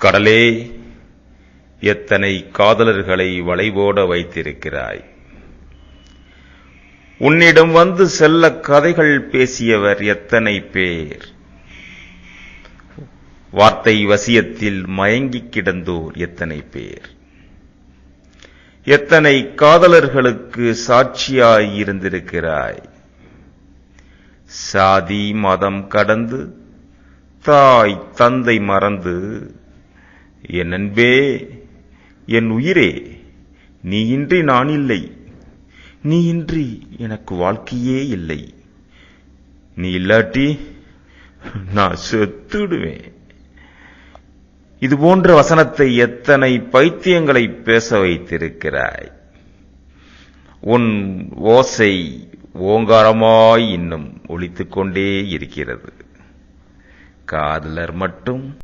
கடலே, எத்தனை காதலர்களை வளைபோட வைத்திருக்கிறாய். உன்னிடம் வந்து செல்ல கதைகள் பேசியவர் எத்தனை பேர். வார்த்தை வசியத்தில் மயங்கிக் கிடந்தோர் எத்தனை பேர். எத்தனை காதலர்களுக்கு சாட்சியாயிருந்திருக்கிறாய். சாதி மதம் கடந்து, தாய் தந்தை மறந்து, என் அன்பே, என் உயிரே, நீ இன்றி நான் இல்லை, நீ இன்றி எனக்கு வாழ்க்கையே இல்லை, நீ இல்லாட்டி நான் செத்துடுவேன். இது போன்ற வசனத்தை எத்தனை பைத்தியங்களை பேச வைத்திருக்கிறாய். உன் ஓசை ஓங்காரமாய் இன்னும் ஒலித்துக் கொண்டே இருக்கிறது. காதலர் மட்டும்